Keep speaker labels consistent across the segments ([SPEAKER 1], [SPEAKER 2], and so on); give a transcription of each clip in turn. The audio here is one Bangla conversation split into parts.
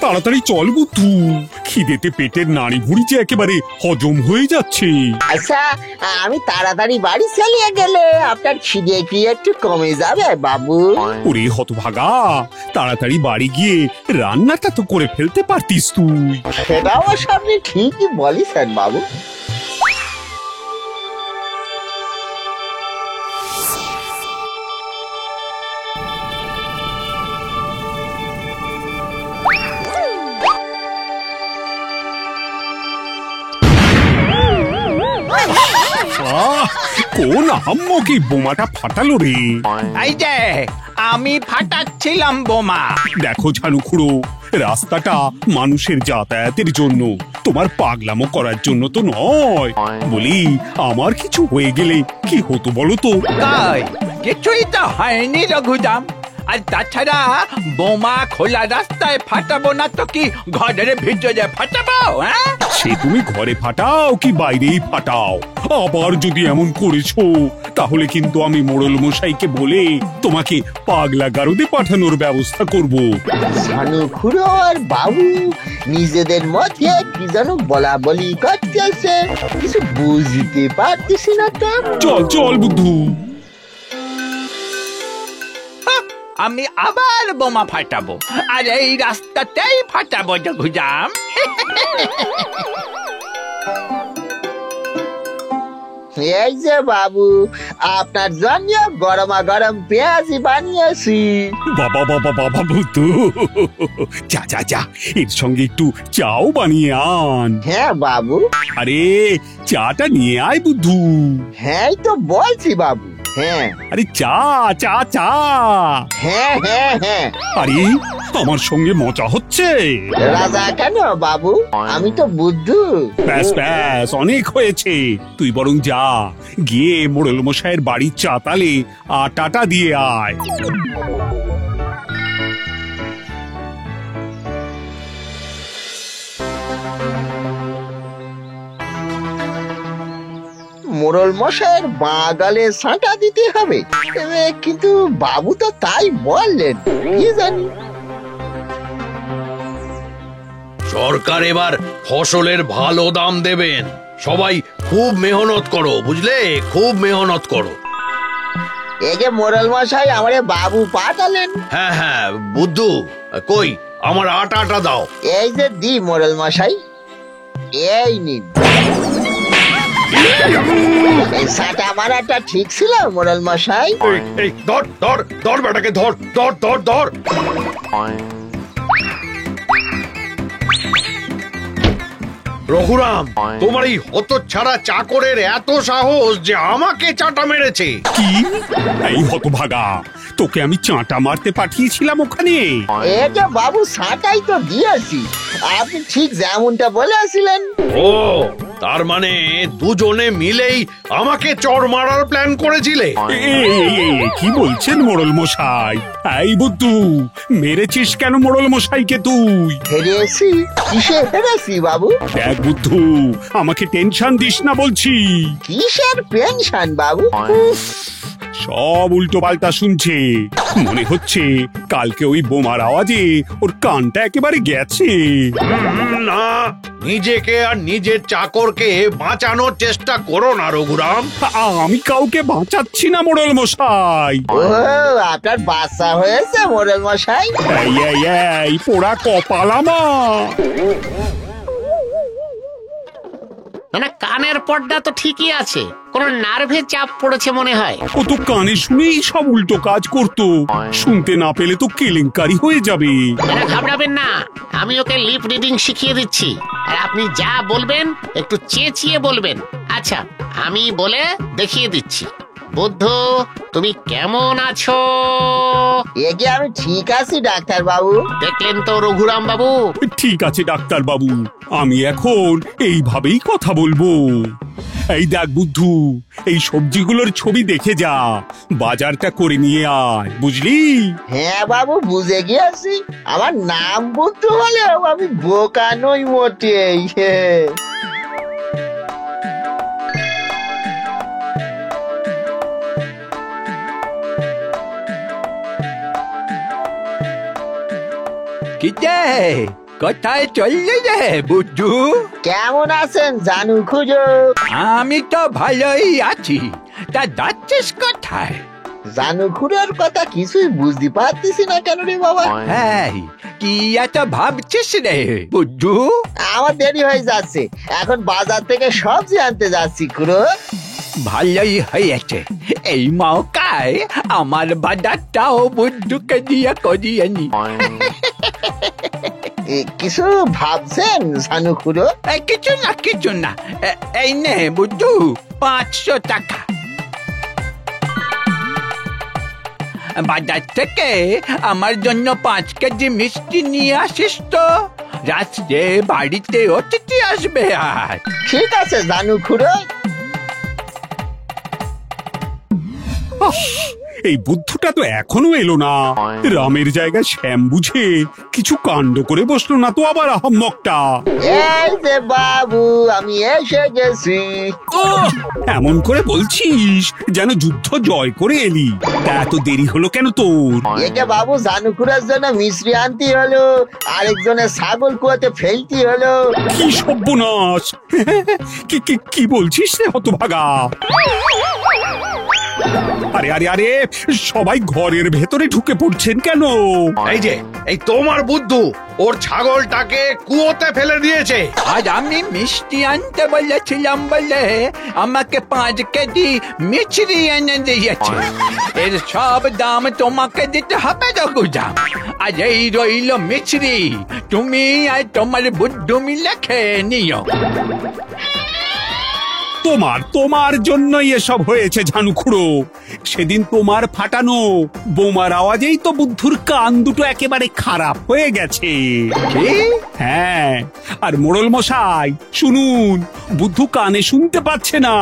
[SPEAKER 1] তাড়াতাড়ি চল বুদ্ধু, খিদেতে পেটের নাড়ি ভুড়ি যে একেবারে হজম হয়ে যাচ্ছে।
[SPEAKER 2] আচ্ছা, আমি তাড়াতাড়ি বাড়ি চালিয়ে গেলে আপনার খিদে কি একটু কমে যাবে বাবু?
[SPEAKER 1] ওরে হতভাগা, তাড়াতাড়ি বাড়ি গিয়ে রান্নাটা তো করে ফেলতে পারতিস তুই।
[SPEAKER 2] সেটা অবশ্য আপনি ঠিকই বলেছেন বাবু।
[SPEAKER 1] কোন আহাম্মক এই বোমাটা ফাটালো রে?
[SPEAKER 3] এই যে আমি ফাটাচ্ছিলাম বোমা।
[SPEAKER 1] দেখো ঝানুখুড়ো, রাস্তাটা মানুষের যাতায়াতের জন্য, তোমার পাগলামো করার জন্য তো নয়। বলি, আমার কিছু হয়ে গেলে কি হতো বলো তো?
[SPEAKER 3] তাই কিছুই তো হয়নি রঘুদাম। আর তাছাড়া বোমা খোলা রাস্তায় ফাটাবো না তো কি ঘরের ভিতরে ফাটাবো? হ্যাঁ,
[SPEAKER 1] সে তুমি ঘরে ফাটাও কি বাইরেই ফাটাও, আবার যদি এমন করেছো তাহলে কিন্তু আমি মোড়ল মশাইকে বলে তোমাকে পাগলা গারদে পাঠানোর ব্যবস্থা করব।
[SPEAKER 2] ঝানুখুড়ো আর বাবু নিজেদের মধ্যে কি যেন বলা বলি করতেছে, কিছু বুঝতে পারতেছি না তো।
[SPEAKER 1] চল চল বুদ্ধু।
[SPEAKER 3] আমি আবার বোমা ফাটাবো, আর এই রাস্তাতেই ফাটাবো রঘুদাম।
[SPEAKER 2] এই যে বাবু, আপনার জন্য গরমা গরম পেঁয়াজি বানিয়েছি।
[SPEAKER 1] বাবা বাবা বাবা বুদ্ধু, যা যা যা, এর সঙ্গে একটু চাও বানিয়ে আন।
[SPEAKER 2] হ্যাঁ বাবু।
[SPEAKER 1] আরে চাটা নিয়ে আয় বুদ্ধু।
[SPEAKER 2] হ্যাঁ তো বলছি বাবু। হ্যাঁ
[SPEAKER 1] আরে চা চা চা।
[SPEAKER 2] হ্যাঁ হ্যাঁ হ্যাঁ।
[SPEAKER 1] আরে আমার সঙ্গে মজা হচ্ছে।
[SPEAKER 2] রাজা কেন বাবু, আমি তো বুদ্ধু।
[SPEAKER 1] ব্যাস ব্যাস, অনেক হয়েছে। তুই বরং যা, গিয়ে মোড়ল মশাইয়ের বাড়ির চাতালে আটাটা দিয়ে আয়।
[SPEAKER 2] মোড়ল মশাইয়ের বাগালে সাঁটা দিতে হবে, কিন্তু বাবু তো তাই বললেন, কি জানি।
[SPEAKER 4] সরকার এবার ফসলের ভালো দাম দেবেন, সবাই খুব মেহনত করো, বুঝলে, খুব মেহনত করো।
[SPEAKER 2] এই যে মোড়ল মশাই আমারে বাবু পাঠালেন।
[SPEAKER 4] হ্যাঁ হ্যাঁ বুদ্ধু, কই আমার আটাটা দাও।
[SPEAKER 2] এই যে দি মোড়ল মশাই, এই নিন। এই সাঁটা মারাটা ঠিক ছিল মোড়ল মশাই?
[SPEAKER 4] এই ধর ধর ধর বেটাকে, ধর ধর ধর ধর। রঘুরাম, তোমার এই হতচ্ছাড়া চাকরের এত সাহস যে আমাকে চাটা মেরেছে।
[SPEAKER 1] কি? এই হতভাগা, তোকে আমি চাঁটা মারতে পাঠিয়েছিলাম ওখানে?
[SPEAKER 2] এই যে বাবু সাঁটাই তো দিয়েছি, আপনি ঠিক যেমনটা বলেছিলেন।
[SPEAKER 4] ও, তার মানে দুজনে মিলেই আমাকে চড় মারার প্ল্যান করেছিলে?
[SPEAKER 1] কি বলছেন মোড়ল মশাই? এই বুদ্ধু, মেরেছিস কেন মোড়ল মশাইকে তুই?
[SPEAKER 2] হেরেছি? কিসে হেরেছি বাবু?
[SPEAKER 1] দেখ বুদ্ধু, আমাকে টেনশন দিস না বলছি।
[SPEAKER 2] কিসের পেনশন বাবু?
[SPEAKER 1] সব উল্টো পাল্টা শুনছে, মনে হচ্ছে কালকে ওই বোমার আওয়াজে ওর কানটা একেবারে গেছে।
[SPEAKER 4] না, নিজেকে আর নিজের চাকরকে বাঁচানোর চেষ্টা করো না রঘুরাম।
[SPEAKER 1] আমি কাউকে বাঁচাচ্ছি না মোড়ল মশাই।
[SPEAKER 2] ও, আপনার বাচ্চা হয়েছে মোড়ল মশাই?
[SPEAKER 1] এই পোড়া কপাল আমার।
[SPEAKER 5] না, কানের পর্দা তো ঠিকই আছে, কোনো নার্ভে চাপ পড়েছে মনে হয়।
[SPEAKER 1] ও তো কানে শুনেই সব উল্টো কাজ করতো, শুনতে না পেলে তো কেলেঙ্কারি হয়ে যাবে।
[SPEAKER 5] ঘাবড়াবেন না, আমি ওকে লিপ রিডিং শিখিয়ে দিচ্ছি, আর আপনি যা বলবেন একটু চেঁচিয়ে বলবেন। আচ্ছা, আমি বলে দেখিয়ে দিচ্ছি। বুদ্ধু, তুমি কেমন আছো?
[SPEAKER 2] একে আমি ঠিক আছি ডাক্তার বাবু।
[SPEAKER 5] দেখলেন তো রঘুরাম বাবু?
[SPEAKER 1] ঠিক আছে ডাক্তার বাবু, আমি এখন এইভাবেই কথা বলবো। এই দেখ বুদ্ধু, এই সবজিগুলোর ছবি দেখে যা, বাজারটা করে নিয়ে আয়, বুঝলি?
[SPEAKER 2] হ্যাঁ বাবু, বুঝে গিয়েছি। আমার নাম বুদ্ধু হলেও আমি বোকা নই মোটেই।
[SPEAKER 3] কিরে কোথায় চললে রে বুদ্ধু?
[SPEAKER 2] কেমন আছেন জানু খুঁজো?
[SPEAKER 3] আমি তো ভালোই আছি, তা যাচ্ছিস কোথায়?
[SPEAKER 2] জানু খুড়োর কথা কিছুই বুঝতে পারতেছি না কেন রে বাবা।
[SPEAKER 3] হ্যাঁ, কি এত ভাবছিস রে বুদ্ধু?
[SPEAKER 2] আমার দেরি হয়ে যাচ্ছে, এখন বাজার থেকে সবজি আনতে যাচ্ছি খুড়ো।
[SPEAKER 3] ভালোই হয়েছে, এই মৌকায় আমার বাজারটাও বুদ্ধুকে দিয়ে করিয়ে নি।
[SPEAKER 2] কিছু ভাবছেন জানু খুড়ো?
[SPEAKER 3] কিছু না, এই নে বুদ্ধু 500 টাকা। বাজার থেকে আমার জন্য 5 কেজি মিষ্টি নিয়ে আসিস তো, রাত্রে বাড়িতে অতিথি আসবে। আর
[SPEAKER 2] ঠিক আছে জানু খুড়ো।
[SPEAKER 1] এই বুদ্ধুটা তো এখনো এলো না। রামের জায়গায় শ্যাম বুঝে কিছু কাণ্ড করে বসলো না তো আবার আহম্মকটা।
[SPEAKER 2] এই যে বাবু, আমি এসে গেছি।
[SPEAKER 1] এমন করে বলছিস যেন যুদ্ধ জয় করে এলি। তা এত দেরি হলো কেন তোর?
[SPEAKER 2] এটা বাবু জানু খুড়োর জন্য মিশ্রি আনতে হলো, আরেকজনের ছাগল কুয়াতে ফেলতে হলো।
[SPEAKER 1] কি সর্বনাশ! কি বলছিস রে হতভাগা? আরে আরে আরে, সবাই ঘরের ভেতরে ঢুকে পড়ছেন কেন?
[SPEAKER 4] এই যে এই তোমার বুদ্ধু ওর ছাগলটাকে কুয়োতে ফেলে দিয়েছে।
[SPEAKER 3] আজ আমি মিষ্টি আনতে বলেছিলাম বলে আমাকে 5 কেজি মিছরি এনে দিয়েছে। এর সব দাম তোমাকে দিতে হবে রঘুদাম। আজ এই রইল মিছরি, তুমি আর তোমার বুদ্ধু মিলে খেয়ে নিও।
[SPEAKER 1] তোমার জন্যই এসব হয়েছে ঝানু খুড়ো। সেদিন তোমার ফাটানো বোমার আওয়াজেই তো বুদ্ধুর কান দুটো একেবারে খারাপ হয়ে গেছে।
[SPEAKER 3] কি?
[SPEAKER 1] হ্যাঁ, আর মোড়ল মশাই শুনুন, বুদ্ধু কানে শুনতে পাচ্ছে না,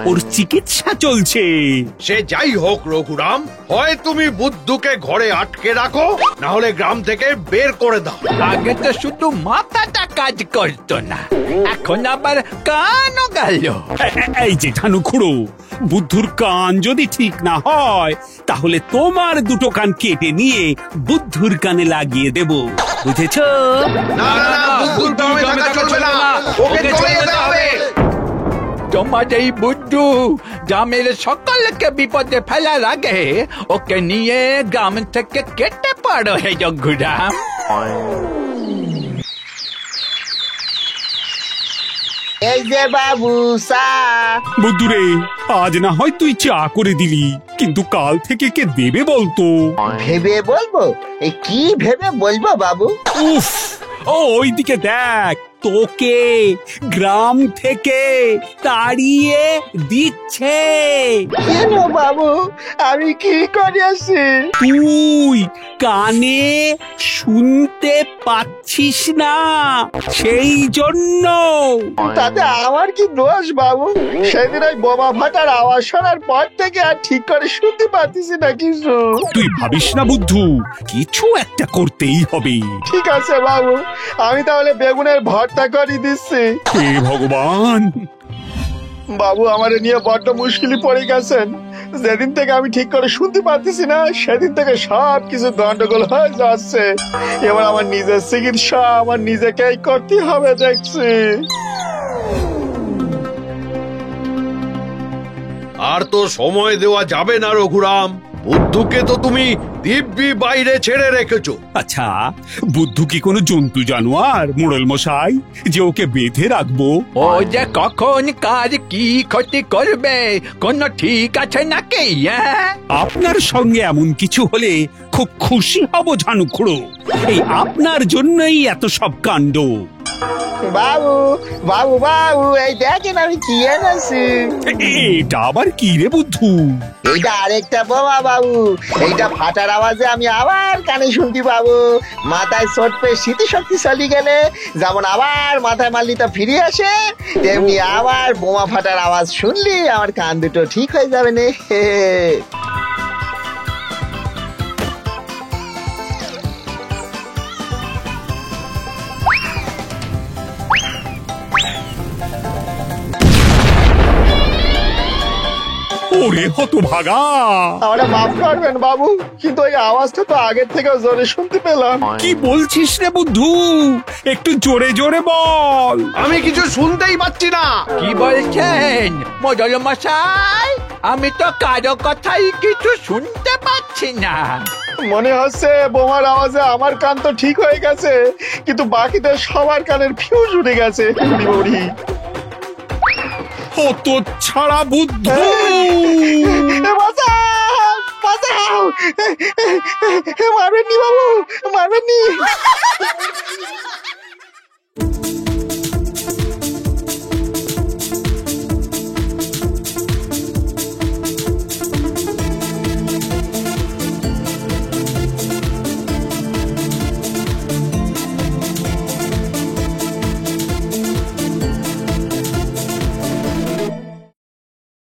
[SPEAKER 1] ওর চিকিৎসা চলছে।
[SPEAKER 4] সে যাই হোক রঘুরাম, হয় তুমি বুদ্ধুকে ঘরে আটকে রাখো, না হলে গ্রাম থেকে বের করে দাও।
[SPEAKER 3] আগে তো শুধু মাথাটা কাজ করতো না, এখন আবার কানও গেল।
[SPEAKER 1] এই যে ঝানু খুড়ো, বুদ্ধুর কান যদি ঠিক না হয় তাহলে তোমার দুটো কান কেটে নিয়ে বুদ্ধুর কানে লাগিয়ে দেব, বুঝেছো?
[SPEAKER 4] না না না, বুদ্ধুর গ্রামে থাকা চলবে না, ওকে চলে যেতে হবে।
[SPEAKER 3] তোমার এই বুদ্ধু গ্রামের সকলকে বিপদে ফেলার আগে ওকে নিয়ে গ্রাম থেকে কেটে পড়ো হে রঘুরাম।
[SPEAKER 2] এই যে বাবু চা।
[SPEAKER 1] বুদ্ধুরে, আজ না হয় তুই চা করে দিলি, কিন্তু কাল থেকে কে দেবে বলতো?
[SPEAKER 2] ভেবে বলবো? এই কি ভেবে বলবো বাবু?
[SPEAKER 1] উফ, ওইদিকে দেখ, তোকে গ্রাম থেকে তাড়িয়ে দিচ্ছে।
[SPEAKER 2] কেন বাবু, আমি কি করেছি?
[SPEAKER 1] তুই কানে শুনতে পাচ্ছিস না, সেই জন্য।
[SPEAKER 2] তাতে আমার কি দোষ বাবু? সেদিন ওই বোমা ফাটার আওয়াজ শোনার পর থেকে আর ঠিক করে শুনতে পাচ্ছি না কিছু।
[SPEAKER 1] তুই ভাবিস না বুদ্ধু, কিছু একটা করতেই হবে।
[SPEAKER 2] ঠিক আছে বাবু, আমি তাহলে বেগুনের ভর্তা করে দিচ্ছি।
[SPEAKER 1] হে ভগবান!
[SPEAKER 2] বাবু আমারে নিয়ে বড্ড মুশকিলে পড়ে গেছেন। যেদিন থেকে আমি ঠিক করে শুনতে পারতেছি না, সেদিন থেকে সব কিছু গন্ডগোল হয়ে যাচ্ছে। এবার আমার নিজের চিকিৎসা আমার নিজেকেই করতে হবে দেখছি।
[SPEAKER 4] আর তো সময় দেওয়া যাবে না রঘুরাম, বুদ্ধুকে তো তুমি দিব্যি বাইরে ছেড়ে রেখেছো।
[SPEAKER 1] আচ্ছা, বুদ্ধু কি কোনো জন্তু জানোয়ার মোড়ল মশাই, যে ওকে বেঁধে রাখবো?
[SPEAKER 3] ও যে কখন কার কি ক্ষতি করবে কোনো ঠিক আছে নাকি?
[SPEAKER 1] আপনার সঙ্গে এমন কিছু হলে খুব খুশি হব ঝানু খুড়ো। এই আপনার জন্যই এত সব কাণ্ড।
[SPEAKER 2] বাবু বাবু বাবু, এই দেখেন আমি কি এনেছি।
[SPEAKER 1] এটা আবার কি রে বুদ্ধু?
[SPEAKER 2] এইটা আরেকটা বোমা বাবু। এইটা ফাটার আওয়াজে আমি আবার কানে শুনতে পাবো। মাথায় চোট পেয়ে স্মৃতিশক্তি চলে গেলে যেমন আবার মাথায় মাল্লিটা ফিরে আসে, তেমনি আবার বোমা ফাটার আওয়াজ শুনলি আমার কান দুটো ঠিক হয়ে যাবে না।
[SPEAKER 1] ও ওরে হতভাগা!
[SPEAKER 2] আমরা মাফ করবেন বাবু, কিন্তু ওই আওয়াজটা তো আগের থেকেও জোরে শুনতে পেলাম।
[SPEAKER 1] কি বলছিস রে বুদ্ধু? একটু জোরে জোরে বল।
[SPEAKER 4] আমি কিছু শুনতেই পাচ্ছি না।
[SPEAKER 3] কি বলছেন মজল মশাই? আমি তো কারো কথাই কিছু শুনতে পাচ্ছি না।
[SPEAKER 2] মনে হচ্ছে বোমার আওয়াজে আমার কান তো ঠিক হয়ে গেছে, কিন্তু বাকিদের সবার কানের ফিউজ উঠে গেছে। বুড়ি বুড়ি
[SPEAKER 1] হত ছাড়া বুদ্ধু!
[SPEAKER 2] বাঁচাও, বাঁচাও! মারবেননি বাবু, মারবেননি।